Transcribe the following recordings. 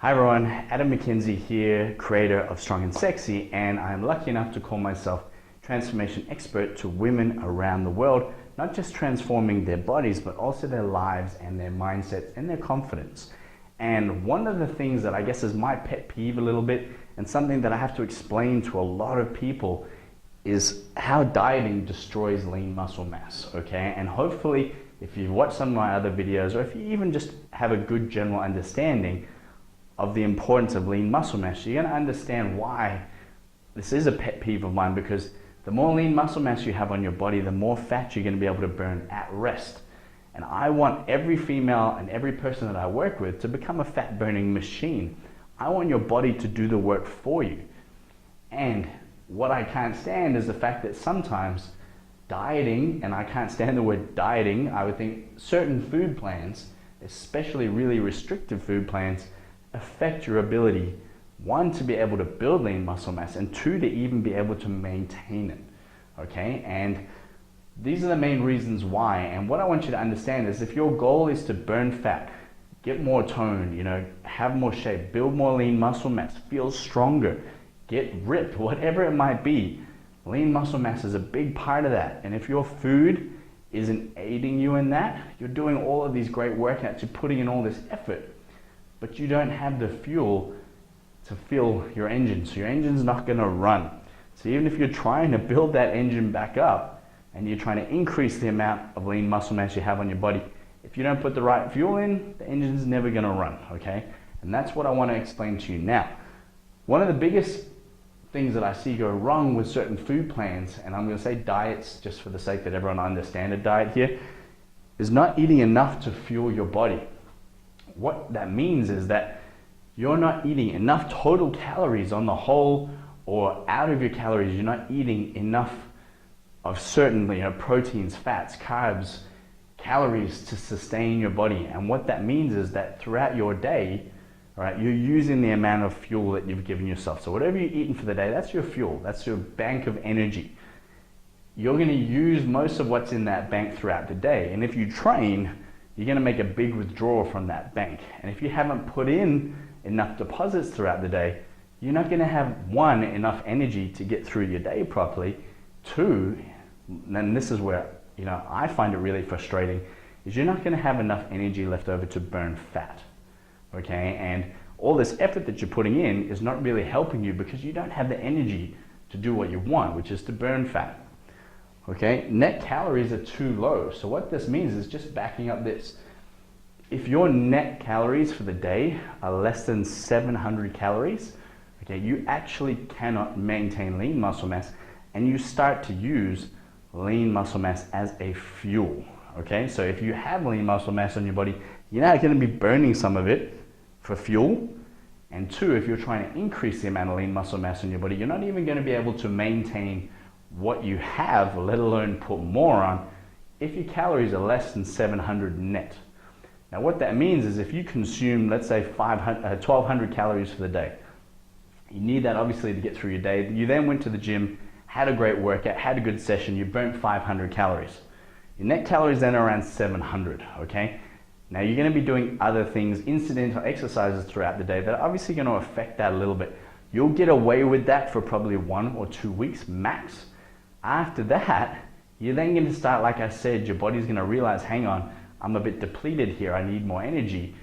Hi everyone, Adam McKenzie here, creator of Strong and Sexy, and I'm lucky enough to call myself transformation expert to women around the world, not just transforming their bodies, but also their lives and their mindsets and their confidence. And one of the things that I guess is my pet peeve a little bit, and something that I have to explain to a lot of people, is how dieting destroys lean muscle mass, okay? And hopefully, if you've watched some of my other videos, or if you even just have a good general understanding of the importance of lean muscle mass, you're going to understand why this is a pet peeve of mine, because the more lean muscle mass you have on your body, the more fat you're going to be able to burn at rest. And I want every female and every person that I work with to become a fat burning machine. I want your body to do the work for you. And what I can't stand is the fact that sometimes dieting, and I can't stand the word dieting, I would think certain food plans, especially really restrictive food plans, affect your ability, one, to be able to build lean muscle mass, and two, to even be able to maintain it, okay? And these are the main reasons why. And what I want you to understand is, if your goal is to burn fat, get more tone, have more shape, build more lean muscle mass, feel stronger, get ripped, whatever it might be, lean muscle mass is a big part of that. And if your food isn't aiding you in that, you're doing all of these great workouts, you're putting in all this effort, but you don't have the fuel to fuel your engine, so your engine's not going to run. So even if you're trying to build that engine back up and you're trying to increase the amount of lean muscle mass you have on your body, if you don't put the right fuel in, the engine's never going to run, okay? And that's what I want to explain to you now. One of the biggest things that I see go wrong with certain food plans, and I'm going to say diets just for the sake that everyone understand a diet here, is not eating enough to fuel your body. What that means is that you're not eating enough total calories on the whole, or out of your calories, you're not eating enough of certain proteins, fats, carbs, calories to sustain your body. And what that means is that throughout your day, right, you're using the amount of fuel that you've given yourself. So whatever you're eating for the day, that's your fuel, that's your bank of energy. You're going to use most of what's in that bank throughout the day. And if you train, you're going to make a big withdrawal from that bank. And if you haven't put in enough deposits throughout the day, you're not going to have, one, enough energy to get through your day properly. Two, and this is where I find it really frustrating, is you're not going to have enough energy left over to burn fat. Okay, and all this effort that you're putting in is not really helping you, because you don't have the energy to do what you want, which is to burn fat. Okay, net calories are too low. So what this means is, just backing up this, if your net calories for the day are less than 700 calories, okay, you actually cannot maintain lean muscle mass, and you start to use lean muscle mass as a fuel. Okay, so if you have lean muscle mass on your body, you're not going to be burning some of it for fuel. And two, if you're trying to increase the amount of lean muscle mass in your body, you're not even going to be able to maintain what you have, let alone put more on, if your calories are less than 700 net. Now what that means is, if you consume, let's say 1,200 calories for the day, you need that obviously to get through your day. You then went to the gym, had a great workout, had a good session, you burnt 500 calories. Your net calories then are around 700, okay? Now you're going to be doing other things, incidental exercises throughout the day, that are obviously going to affect that a little bit. You'll get away with that for probably 1 or 2 weeks max. After that, you're then going to start, like I said, your body's going to realize, hang on, I'm a bit depleted here, I need more energy.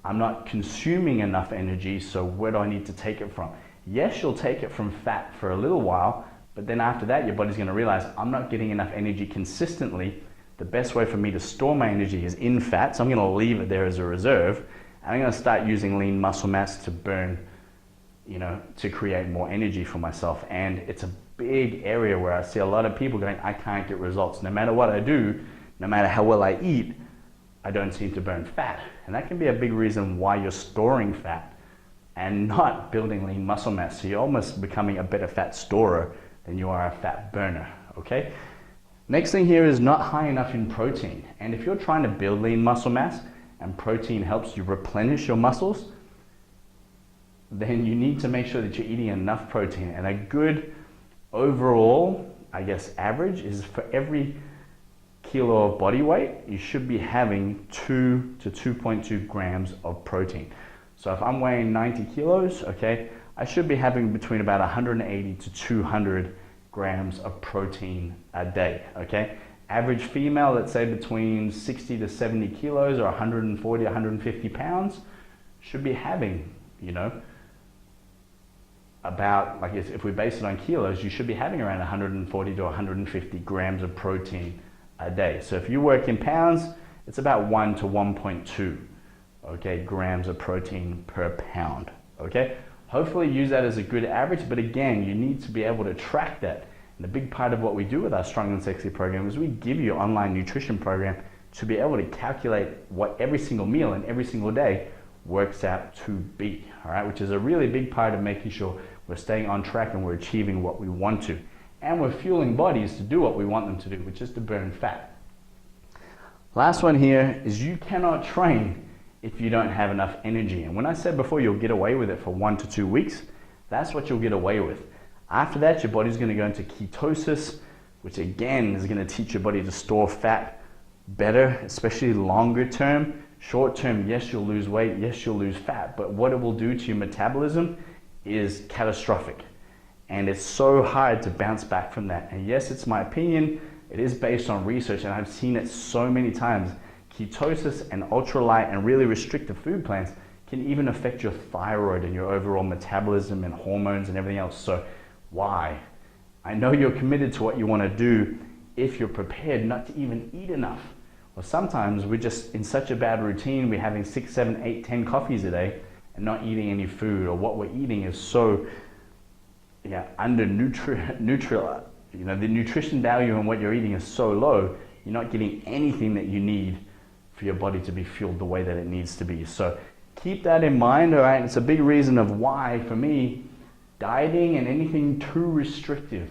I'm not consuming enough energy, so where do I need to take it from? Yes, you'll take it from fat for a little while, but then after that, your body's going to realize, I'm not getting enough energy consistently. The best way for me to store my energy is in fat, so I'm going to leave it there as a reserve, and I'm going to start using lean muscle mass to burn, to create more energy for myself. And it's a big area where I see a lot of people going, I can't get results. No matter what I do, no matter how well I eat, I don't seem to burn fat. And that can be a big reason why you're storing fat and not building lean muscle mass. So you're almost becoming a better fat storer than you are a fat burner, okay? Next thing here is not high enough in protein. And if you're trying to build lean muscle mass and protein helps you replenish your muscles, then you need to make sure that you're eating enough protein. And a good overall, I guess, average is, for every kilo of body weight, you should be having 2 to 2.2 grams of protein. So if I'm weighing 90 kilos, okay, I should be having between about 180 to 200 grams of protein a day, okay? Average female, let's say between 60 to 70 kilos or 140, 150 pounds, should be having, you know, about, like if we base it on kilos, you should be having around 140 to 150 grams of protein a day. So if you work in pounds, it's about 1 to 1.2, okay, grams of protein per pound, okay? Hopefully use that as a good average, but again, you need to be able to track that. And the big part of what we do with our Strong and Sexy program is we give you an online nutrition program to be able to calculate what every single meal and every single day works out to be, all right? Which is a really big part of making sure we're staying on track and we're achieving what we want to. And we're fueling bodies to do what we want them to do, which is to burn fat. Last one here is you cannot train if you don't have enough energy. And when I said before you'll get away with it for 1 to 2 weeks, that's what you'll get away with. After that, your body's gonna go into ketosis, which again is gonna teach your body to store fat better, especially longer term. Short term, yes, you'll lose weight, yes, you'll lose fat, but what it will do to your metabolism is catastrophic. And it's so hard to bounce back from that. And yes, it's my opinion, it is based on research, and I've seen it so many times. Ketosis and ultralight and really restrictive food plans can even affect your thyroid and your overall metabolism and hormones and everything else. So why? I know you're committed to what you want to do if you're prepared not to even eat enough. Well, sometimes we're just in such a bad routine, we're having 6, 7, 8, 10 coffees a day and not eating any food, or what we're eating is so under neutral, you know, the nutrition value in what you're eating is so low, you're not getting anything that you need for your body to be fueled the way that it needs to be. So keep that in mind, all right? It's a big reason of why, for me, dieting and anything too restrictive,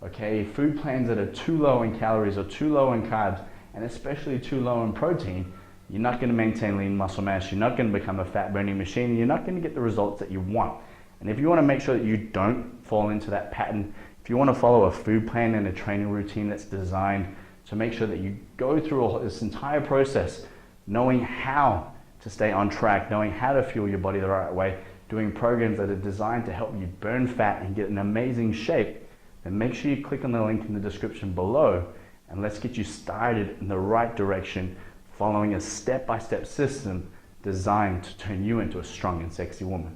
okay, food plans that are too low in calories or too low in carbs, and especially too low in protein, you're not going to maintain lean muscle mass, you're not going to become a fat burning machine, and you're not going to get the results that you want. And if you want to make sure that you don't fall into that pattern, if you want to follow a food plan and a training routine that's designed to make sure that you go through all this entire process, knowing how to stay on track, knowing how to fuel your body the right way, doing programs that are designed to help you burn fat and get in amazing shape, then make sure you click on the link in the description below, and let's get you started in the right direction, following a step-by-step system designed to turn you into a strong and sexy woman.